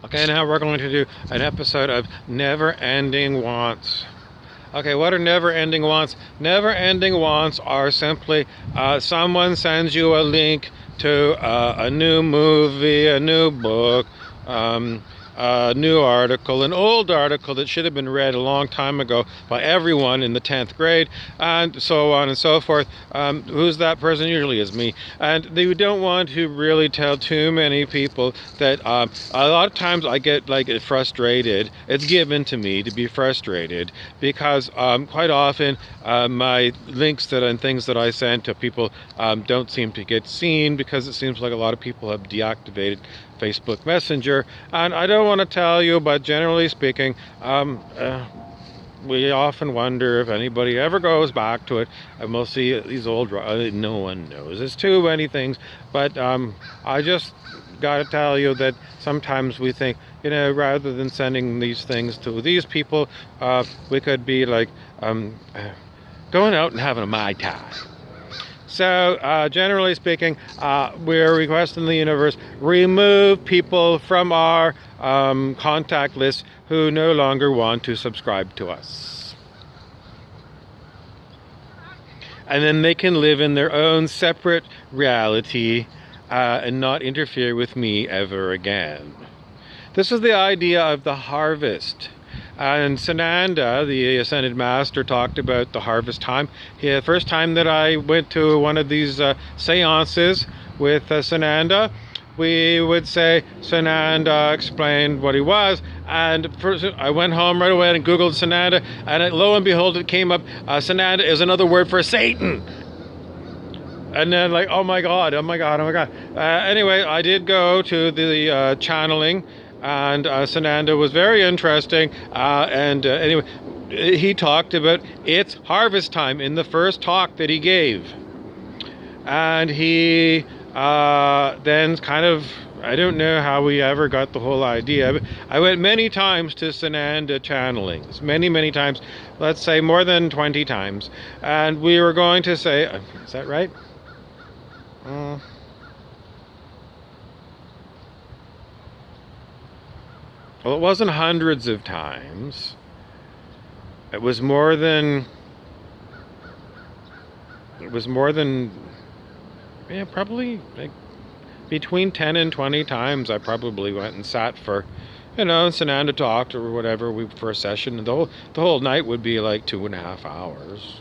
Okay, now we're going to do an episode of Never Ending Wants. Okay, what are never ending wants? Never ending wants are simply someone sends you a link to a new movie, a new book, a new article, an old article that should have been read a long time ago by everyone in the 10th grade, and so on and so forth. Who's that person? Usually is me. And they don't want to really tell too many people that a lot of times I get frustrated. It's given to me to be frustrated because quite often my links and things that I send to people don't seem to get seen because it seems like a lot of people have deactivated Facebook Messenger. And I don't want to tell you, but generally speaking, we often wonder if anybody ever goes back to it. And we'll see these old, no one knows. It's too many things. But I just got to tell you that sometimes we think, rather than sending these things to these people, we could be like going out and having a Mai Tai. So, generally speaking, we're requesting the universe remove people from our contact list who no longer want to subscribe to us. And then they can live in their own separate reality and not interfere with me ever again. This is the idea of the harvest. And Sananda, the Ascended Master, talked about the harvest time. The first time that I went to one of these seances with Sananda, we would say Sananda explained what he was. And first, I went home right away and Googled Sananda, and lo and behold, it came up, Sananda is another word for Satan. And then oh my God. Anyway, I did go to the channeling, and Sananda was very interesting. Anyway, he talked about it's harvest time in the first talk that he gave. And he then kind of, I don't know how we ever got the whole idea, but I went many times to Sananda channelings, many times, let's say more than 20 times. And we were going to say, is that right? Well, it wasn't hundreds of times. It was more than, yeah, probably between 10 and 20 times I probably went and sat for, Sananda talked or whatever for a session. And the whole night would be like 2.5 hours.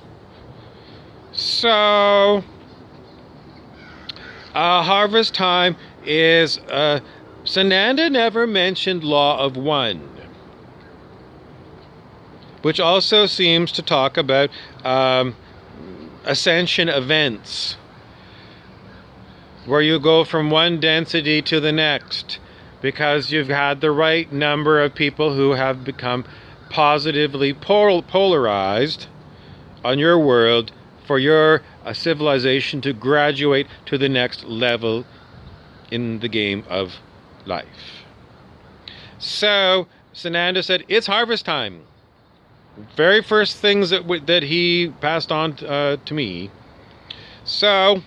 So, harvest time is, Sananda never mentioned Law of One, which also seems to talk about ascension events, where you go from one density to the next, because you've had the right number of people who have become positively polarized on your world for your civilization to graduate to the next level in the game of life. So Sananda said, it's harvest time. Very first things that he passed on to me. So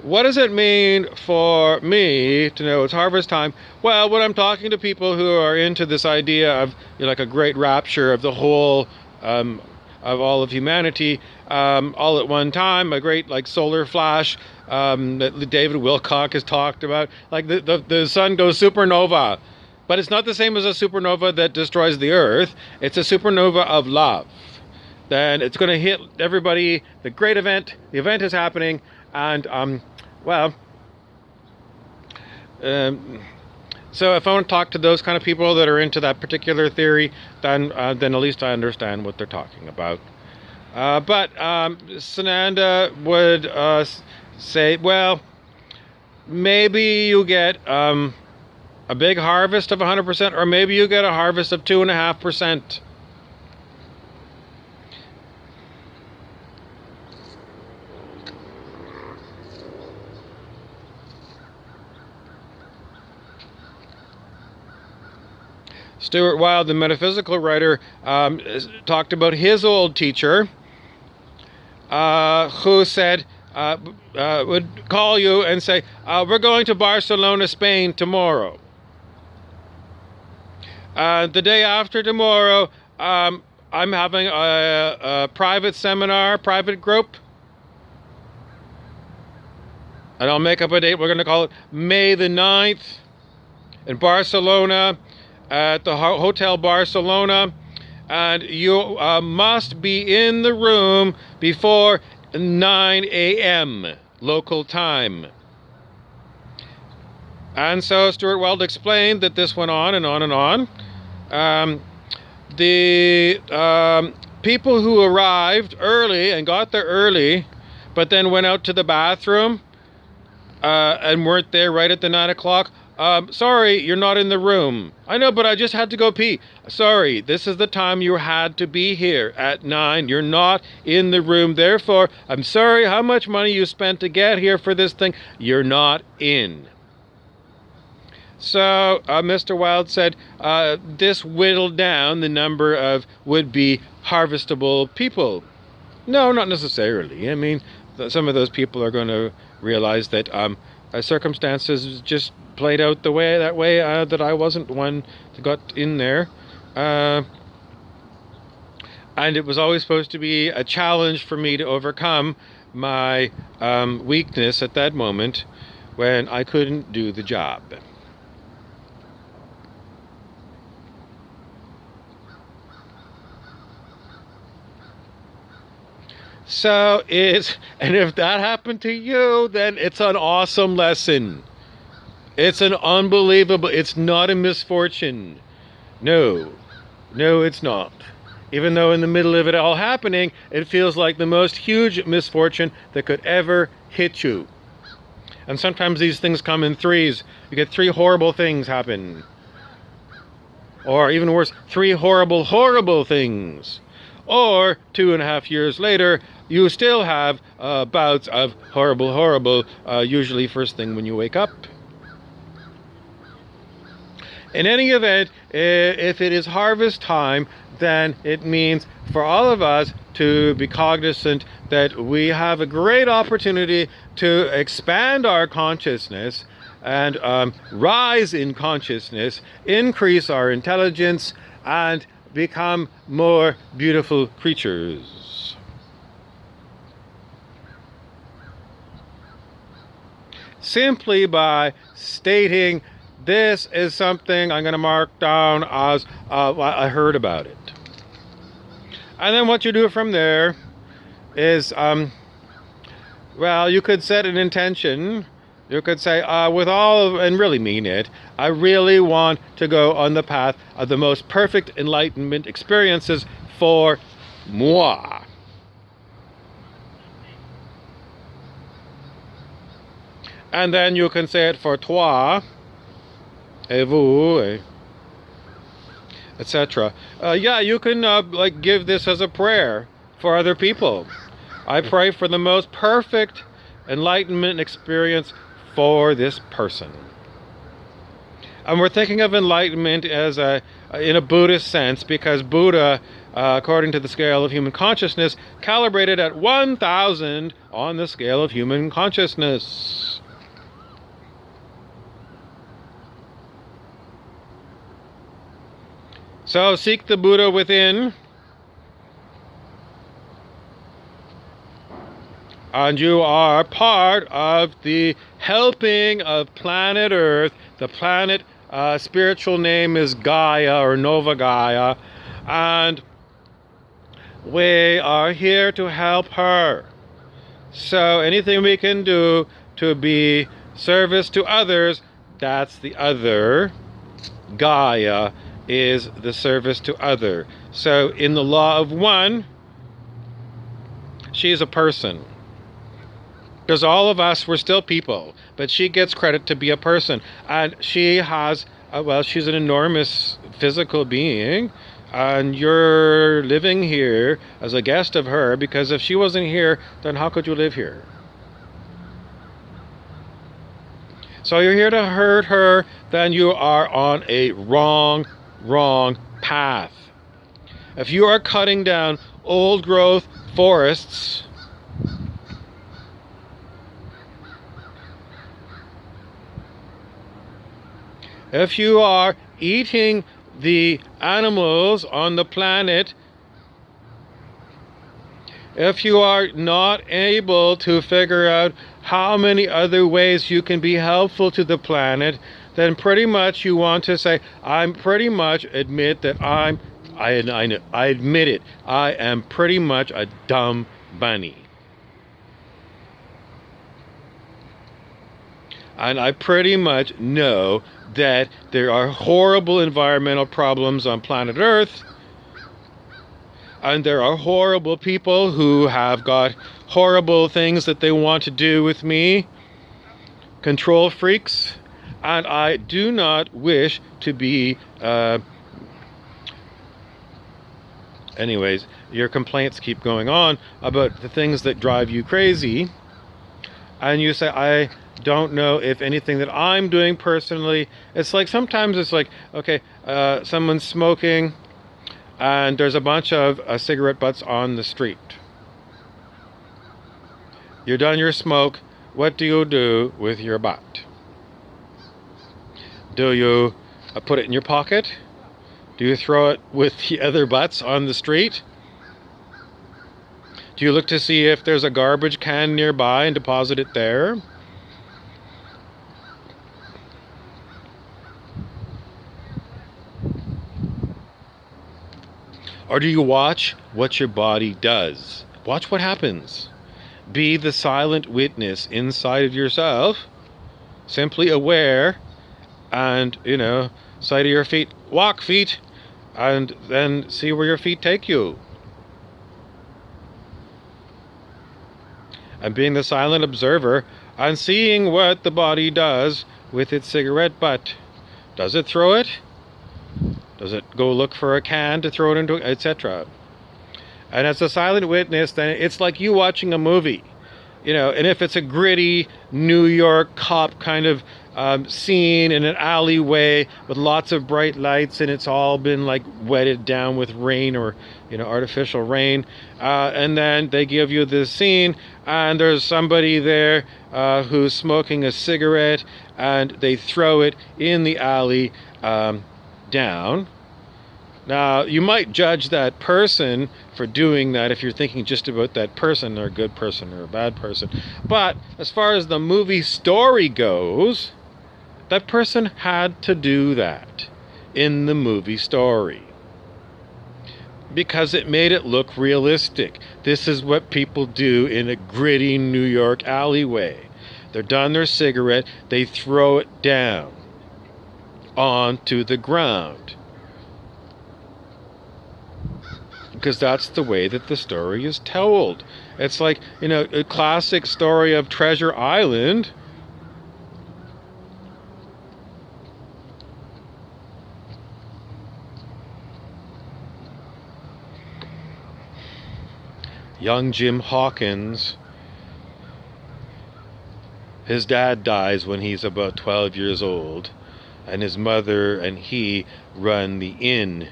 what does it mean for me to know it's harvest time? Well, when I'm talking to people who are into this idea of like a great rapture of the whole of all of humanity all at one time, a great solar flash that David Wilcock has talked about, the sun goes supernova, but it's not the same as a supernova that destroys the earth. It's a supernova of love. Then it's going to hit everybody, the great event, the event is happening, and so if I want to talk to those kind of people that are into that particular theory, then at least I understand what they're talking about. But Sananda would say, well, maybe you get a big harvest of 100%, or maybe you get a harvest of 2.5%. Stuart Wilde, the metaphysical writer, talked about his old teacher, who said, would call you and say, we're going to Barcelona, Spain tomorrow. The day after tomorrow, I'm having a private seminar, private group. And I'll make up a date. We're going to call it May the 9th in Barcelona at the Hotel Barcelona. And you must be in the room before 9 a.m. local time. And so Stuart Weld explained that this went on and on and on. The people who arrived early and got there early, but then went out to the bathroom and weren't there right at the 9 o'clock. Sorry, you're not in the room. I know, but I just had to go pee. Sorry, this is the time you had to be here at 9. You're not in the room. Therefore, I'm sorry how much money you spent to get here for this thing. You're not in. So Mr. Weld said this whittled down the number of would-be harvestable people. No, not necessarily. I mean, some of those people are going to realize that circumstances just played out that way that I wasn't one that got in there. And it was always supposed to be a challenge for me to overcome my weakness at that moment when I couldn't do the job. So and if that happened to you, then it's an awesome lesson. It's an unbelievable, it's not a misfortune. No, it's not. Even though in the middle of it all happening, it feels like the most huge misfortune that could ever hit you. And sometimes these things come in threes. You get 3 horrible things happen. Or even worse, 3 horrible things. Or 2.5 years later, you still have bouts of horrible, usually first thing when you wake up. In any event, if it is harvest time, then it means for all of us to be cognizant that we have a great opportunity to expand our consciousness and rise in consciousness, increase our intelligence, and become more beautiful creatures. Simply by stating, this is something I'm going to mark down as I heard about it. And then what you do from there is, well, you could set an intention. You could say, and really mean it, I really want to go on the path of the most perfect enlightenment experiences for moi. And then you can say it for toi, et vous, etc. You can give this as a prayer for other people. I pray for the most perfect enlightenment experience for this person. And we're thinking of enlightenment as in a Buddhist sense, because Buddha, according to the scale of human consciousness, calibrated at 1,000 on the scale of human consciousness. So seek the Buddha within, and you are part of the helping of planet Earth. The planet spiritual name is Gaia or Nova Gaia, and we are here to help her. So anything we can do to be service to others, that's the other. Gaia is the service to other. So in the law of one, she's a person. Because all of us, we're still people, but she gets credit to be a person. And she has, she's an enormous physical being, and you're living here as a guest of her, because if she wasn't here, then how could you live here? So you're here to hurt her, then you are on a wrong path. If you are cutting down old growth forests, if you are eating the animals on the planet, if you are not able to figure out how many other ways you can be helpful to the planet, then pretty much you want to say, I'm pretty much admit that I admit it. I am pretty much a dumb bunny. And I pretty much know that there are horrible environmental problems on planet Earth. And there are horrible people who have got horrible things that they want to do with me. Control freaks. And I do not wish to be... Anyways, your complaints keep going on about the things that drive you crazy. And you say, I don't know if anything that I'm doing personally. It's like, sometimes it's like, okay, someone's smoking and there's a bunch of cigarette butts on the street. You're done your smoke. What do you do with your butt? Do you put it in your pocket? Do you throw it with the other butts on the street? Do you look to see if there's a garbage can nearby and deposit it there? Or do you watch what your body does? Watch what happens. Be the silent witness inside of yourself, simply aware, and, say to your feet, walk feet, and then see where your feet take you. And being the silent observer and seeing what the body does with its cigarette butt. Does it throw it? Does it go look for a can to throw it into, etc.? And as a silent witness, then it's like you watching a movie. And if it's a gritty New York cop kind of scene in an alleyway with lots of bright lights, and it's all been like wetted down with rain or artificial rain, and then they give you this scene and there's somebody there who's smoking a cigarette and they throw it in the alley down. Now, you might judge that person for doing that if you're thinking just about that person, or a good person or a bad person. But as far as the movie story goes, that person had to do that in the movie story, because it made it look realistic. This is what people do in a gritty New York alleyway. They're done their cigarette, they throw it down onto the ground. Because that's the way that the story is told. It's like, a classic story of Treasure Island. Young Jim Hawkins, his dad dies when he's about 12 years old, and his mother and he run the inn.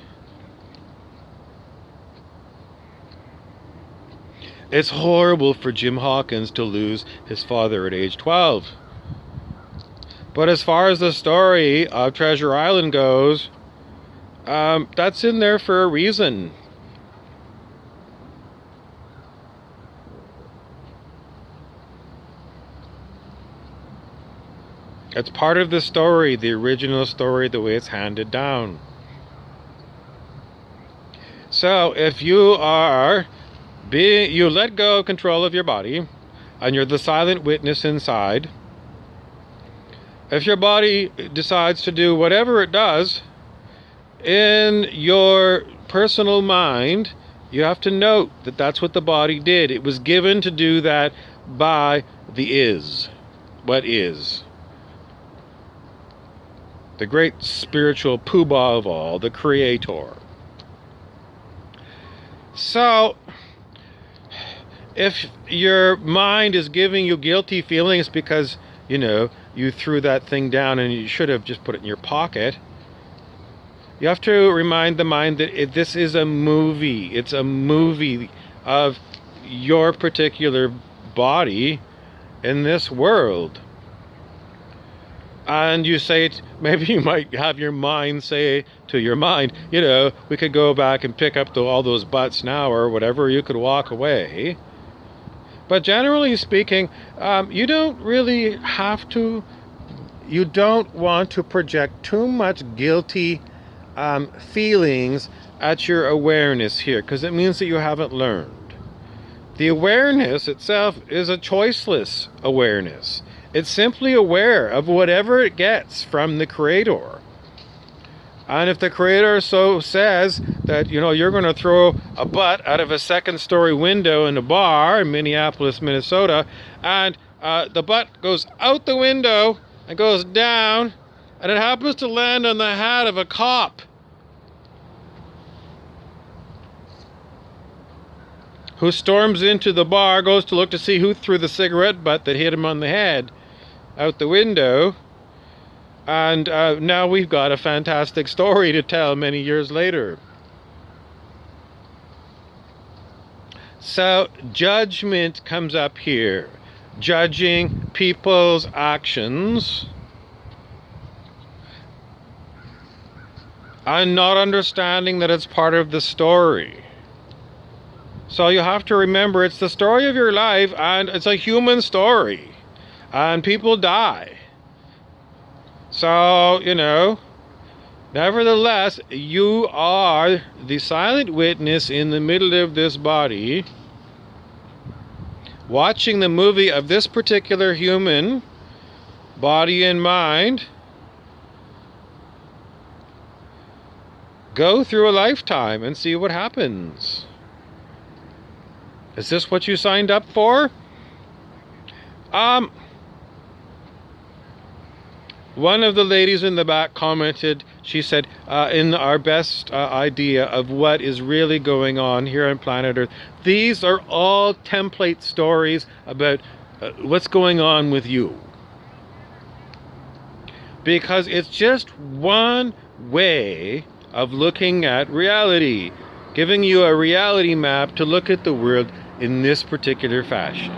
It's horrible for Jim Hawkins to lose his father at age 12. But as far as the story of Treasure Island goes, that's in there for a reason. It's part of the story, the original story, the way it's handed down. So if you let go of control of your body, and you're the silent witness inside, if your body decides to do whatever it does, in your personal mind, you have to note that that's what the body did. It was given to do that by the is. What is? The great spiritual poobah of all, the creator. So, if your mind is giving you guilty feelings because, you threw that thing down and you should have just put it in your pocket, you have to remind the mind that this is a movie. It's a movie of your particular body in this world. And you say, maybe you might have your mind say to your mind, we could go back and pick up all those butts now or whatever, you could walk away. But generally speaking, you don't really have to, you don't want to project too much guilty feelings at your awareness here, because it means that you haven't learned. The awareness itself is a choiceless awareness. It's simply aware of whatever it gets from the Creator. And if the Creator so says that, you're going to throw a butt out of a second-story window in a bar in Minneapolis, Minnesota, and the butt goes out the window and goes down, and it happens to land on the hat of a cop who storms into the bar, goes to look to see who threw the cigarette butt that hit him on the head out the window, and now we've got a fantastic story to tell many years later. So judgment comes up here. Judging people's actions and not understanding that it's part of the story. So you have to remember, it's the story of your life, and it's a human story. And people die. So, nevertheless, you are the silent witness in the middle of this body, watching the movie of this particular human body and mind go through a lifetime and see what happens. Is this what you signed up for? One of the ladies in the back commented, she said, in our best idea of what is really going on here on planet Earth, these are all template stories about what's going on with you. Because it's just one way of looking at reality, giving you a reality map to look at the world in this particular fashion.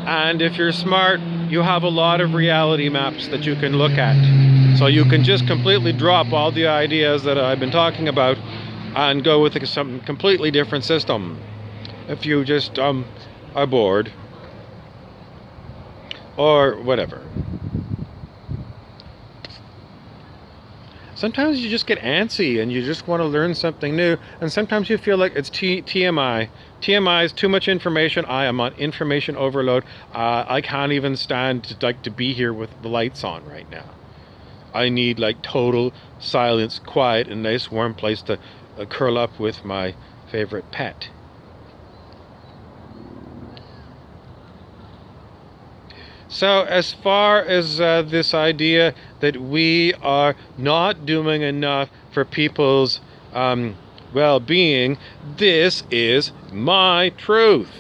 And if you're smart, you have a lot of reality maps that you can look at. So you can just completely drop all the ideas that I've been talking about and go with some completely different system. If you just are bored or whatever. Sometimes you just get antsy and you just want to learn something new, and sometimes you feel like it's TMI. TMI is too much information. I am on information overload. I can't even stand to be here with the lights on right now. I need total silence, quiet, and a nice warm place to curl up with my favorite pet. So as far as this idea that we are not doing enough for people's well-being, this is my truth.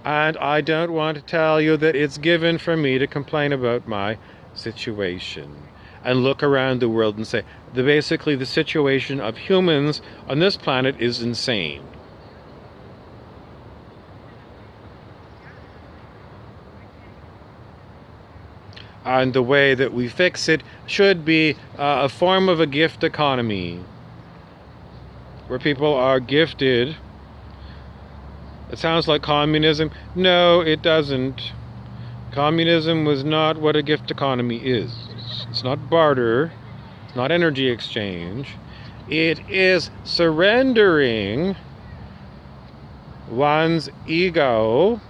And I don't want to tell you that it's given for me to complain about my situation and look around the world and say, basically the situation of humans on this planet is insane. And the way that we fix it should be a form of a gift economy, where people are gifted. It sounds like communism. No, it doesn't. Communism was not what a gift economy is. It's not barter. It's not energy exchange. It is surrendering one's ego,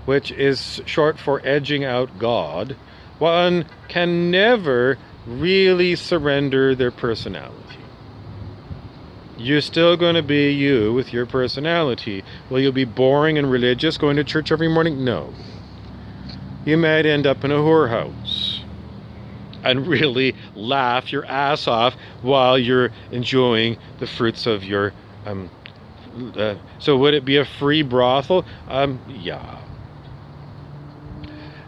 which is short for edging out God. One can never really surrender their personality. You're still going to be you with your personality. Will you be boring and religious going to church every morning? No. You might end up in a whorehouse and really laugh your ass off while you're enjoying the fruits of your... so would it be a free brothel? Yeah.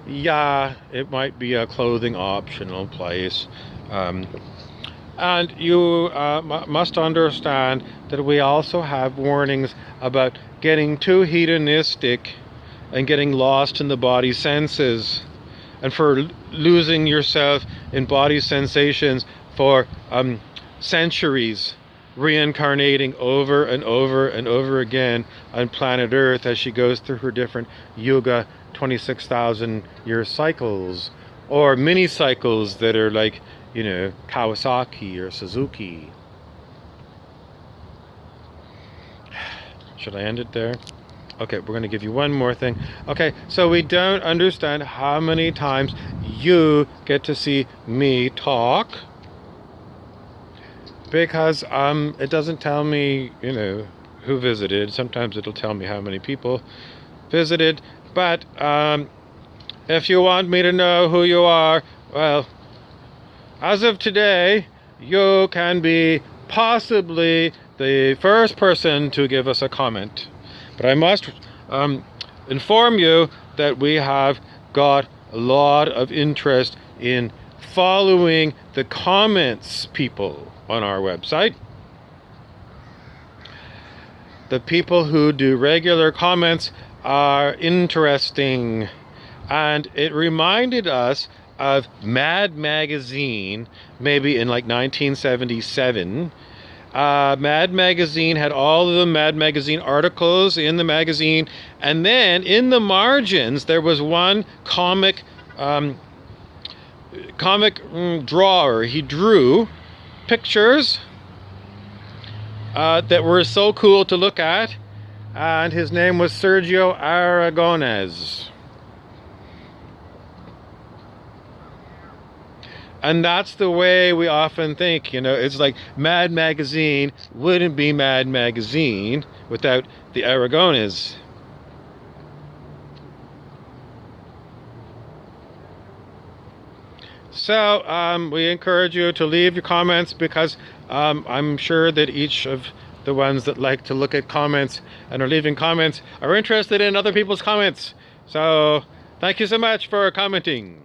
Yeah, it might be a clothing optional place. And you must understand that we also have warnings about getting too hedonistic and getting lost in the body senses, and for losing yourself in body sensations for centuries, reincarnating over and over and over again on planet Earth as she goes through her different Yuga 26,000 year cycles, or mini cycles that are like, Kawasaki or Suzuki. Should I end it there? Okay, we're going to give you one more thing. Okay, so we don't understand how many times you get to see me talk, because it doesn't tell me, who visited. Sometimes it'll tell me how many people visited, but if you want me to know who you are, well, as of today, you can be possibly the first person to give us a comment. But I must inform you that we have got a lot of interest in following the comments people on our website. The people who do regular comments are interesting, and it reminded us of Mad Magazine, maybe in like 1977. Mad Magazine had all of the Mad Magazine articles in the magazine, and then in the margins there was one comic drawer. He drew pictures that were so cool to look at, and his name was Sergio Aragonés. And that's the way we often think, it's like Mad Magazine wouldn't be Mad Magazine without the Aragonés. So we encourage you to leave your comments, because I'm sure that each of the ones that like to look at comments and are leaving comments are interested in other people's comments. So thank you so much for commenting.